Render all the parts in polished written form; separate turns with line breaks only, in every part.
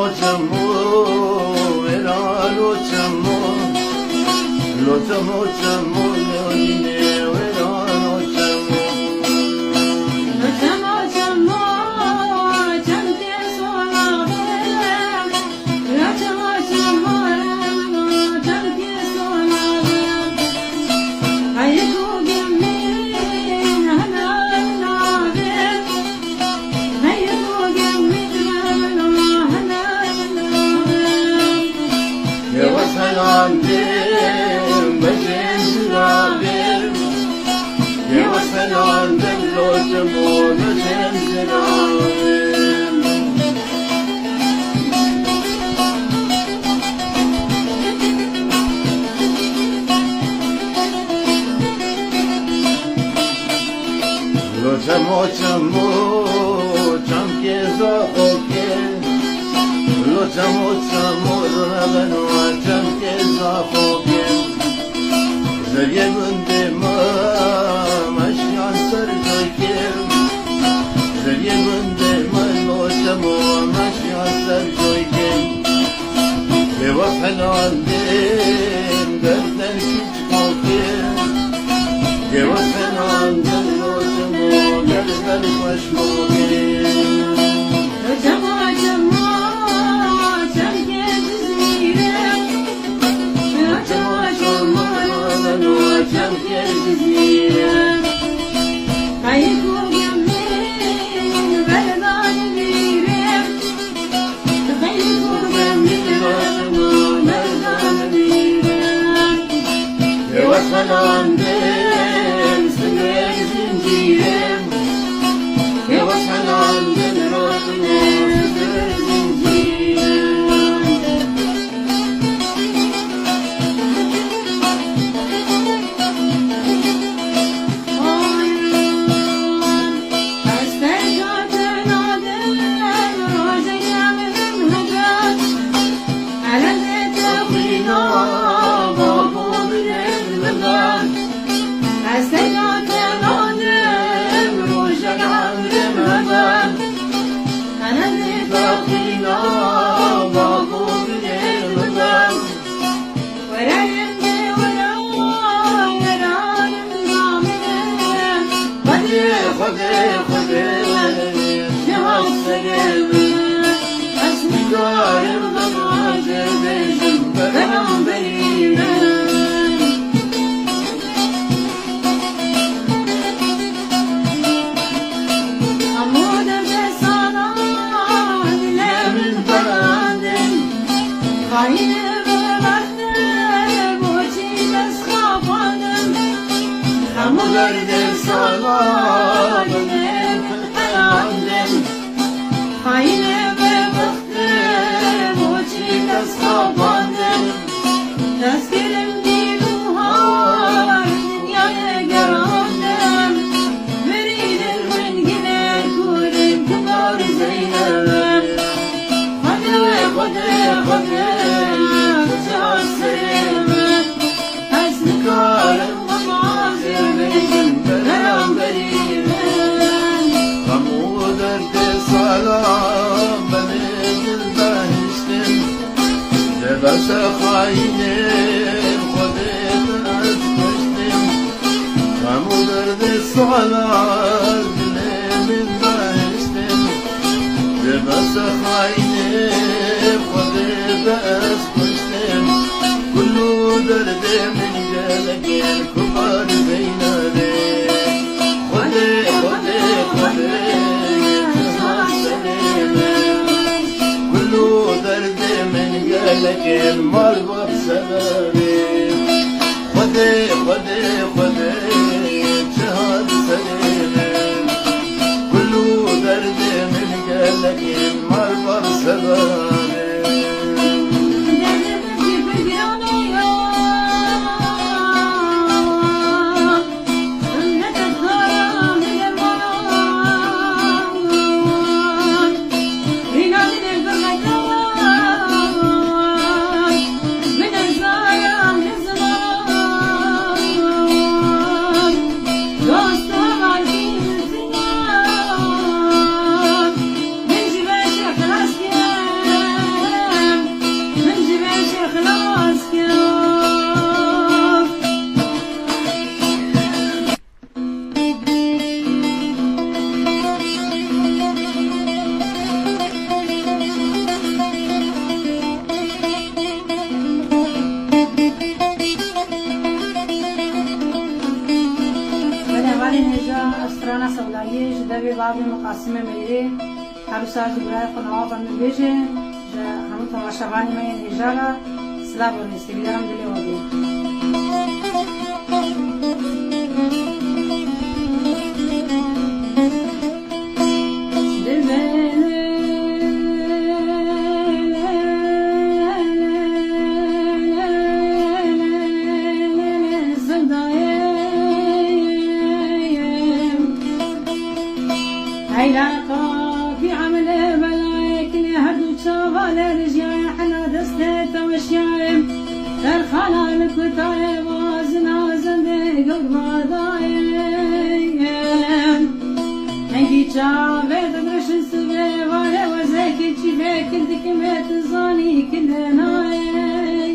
تمو ویران و تمو لو تمو تمو لونینه ویران و تمو
لو تمو تمو تمتی سولابم لو تمو تمو تمتی سولابم هيكو جميل هنا نابم هيكو جميل هنا نابم
يا وطن عندهم بجين زرابم يا وطن عندهم لو تمو بجين زرابم لو تمو تمو تمكي زاقوكي لو تمو تمو رغن وتمكي زاقوكي زي بندي ما ماشي عن سرجوكي زي بندي ما لو تمو ماشي عن سرجوكي بوصل عندين بدل كتكوكي بوصل عندين لو تمو بدل مشموكي
لو تمو تمو تمكي جزيرة لو تمو تمو تمكي جزيرة هيكو جميل بلدان بيرم هيكو جميل بلدان بيرم
بوصل عندين سنوات زنجيرم بوصل عندين لو تمو سنوات زنجيرم Derdim sana benim hayalim
Hayne ve bıktım o çile sabandım Tezkerim bir ruhar dünyaya gerandım Verilir rengine kurim kınar zeynep Hadi kıçar sevme Hesni karım
بس خاينين خذيت أسكشتم قاموا درد الصلاة من بهشتم بس خاينين خذيت أسكشتم كله درد من جالك الكبار بيننا خذي كله درد من جالك المرضى بسببي خذي شهاد سليم كله درد من جالك المرضى بسببي
ولی نجا استرانا سودایی جدوی بابی مقاسم میره عروسا جبرای خنوا بند بیجه جا همون تماشاوانی من نجا را سلام ورنیستی بیدارم دلی وادی جاوید درشن سبه واره وزکی چی فکر دکمت زانی کلنایم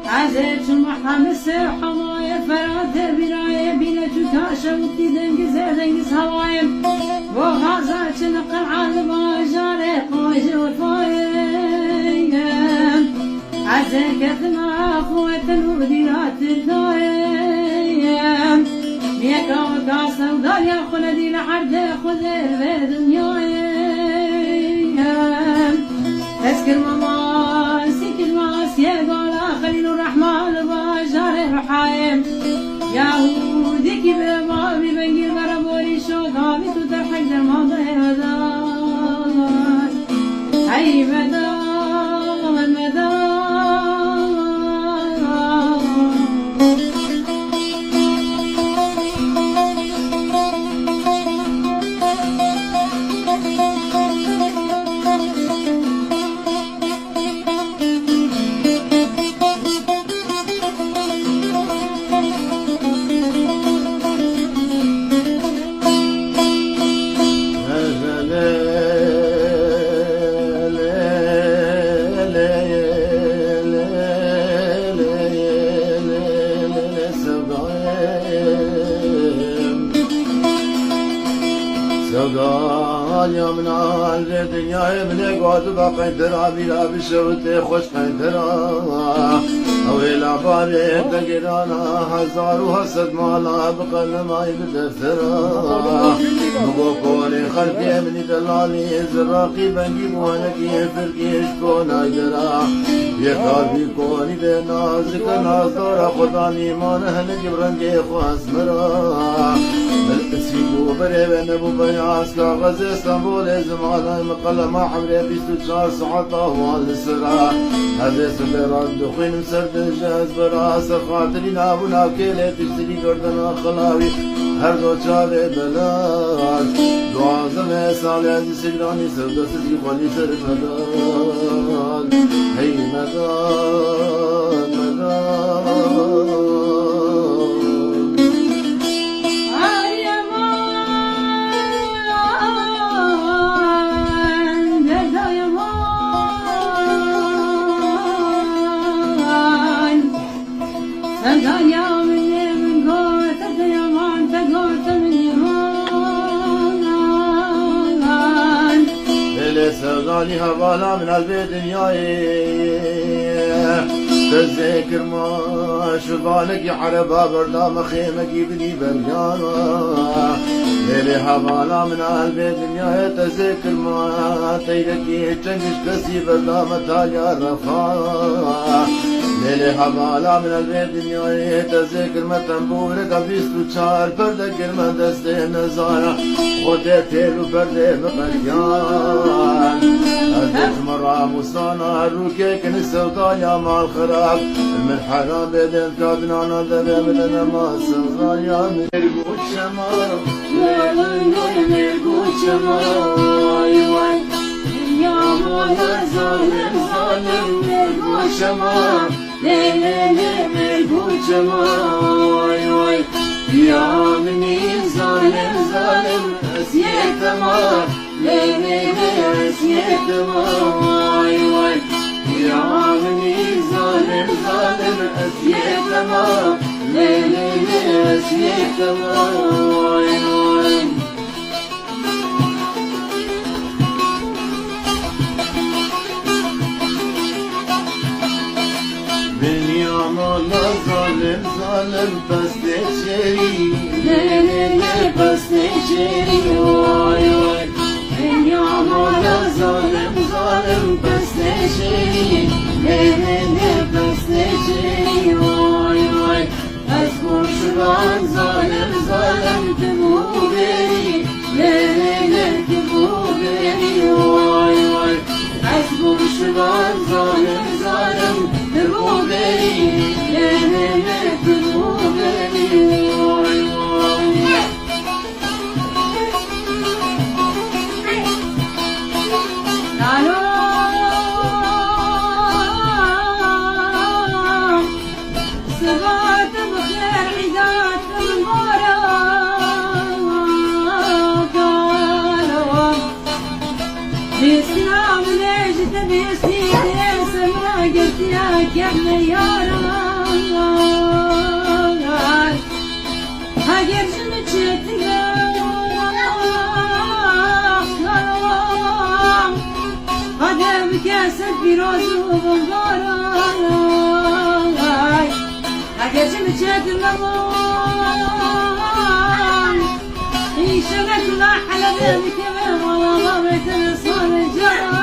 عزیز چون محمس حمای فرات برای بیل جوتا شوتی دنگز دنگز هوایم و غازا چنقل عالم آجاره قاج وفایم عزیز کتنا اخوة الوديرات الدایم میکا و کاسم داریا خلدی لحرد خود به دنیایم اسکر ماما سیکر ماس یه گالا خلیل الرحمن باجار رحایم یهودی کی به ما بی برا بوری شوقا بی تو در حق در ما بهدار ای مدام مدام قیدرا بیرا بشوت خوش قیدرا اویلا باره دگرانا هزار و حسد مالا بقلمای بدفترا مگو کولی خلقی منی دلالی زراقی بنگی موانکی فرقیش کونای درا یکابی کولی به نازک نازدارا خدا نیمان هنگی برنگی خواست مرا سیبو بره و نبو بیاس کاغذ استنبول زمانه مقلمه حمره 24 ساعت احوال سرا حدث براد دخین سرد جاز براس خاطری نابو ناکیلی تشتری گردن خلاوی هر دو چاله بلاد دوازم سال از سگرانی سردستی خالی سر مدان هی مدان مدان سردانی حوالا من البی دنیایی تذکر ما شبانکی عربا بردام خیمکی بنی بریانا لیلی حوالا من البی دنیایی تذکر ما تیرکی چنگش کسی بردام تالیا رفا لیلی حوالا من البی دنیایی تذکر ما تنبور کا 24 پردکر من دست نزارا خود تیلو پرده بقریان ازش مرا مستانا روکه کن سودایا مال خراب من حرام بدن کابنانا دبه بدن ما سوزایا مرگو چما مرگو چما یا مالا ظالم ظالم مرگو چما مرگو چما یا منی ظالم ظالم اسیتما اسیتما یا منی ظالم ظالم اسیتما اسیتما ظالم ظالم بس شریف
Lelele pasteci oy oy Dünyamada zalim zalim pasteci Lelele pasteci oy oy Az komşudan zalim zalim temu beni Lelele temu beni oy oy Az komşudan zalim zalim temu beni Lelele temu beni oy oy صبحت بخير عيدات مبارك بإسلام نجد بسيدي سمرا قلت يا كبن يارك هاجر جمتشت قدم كاسد بروز وبنغارك هاجر جمتشت المغان إيش لك لا حلب بك من والله بيت الصور جرى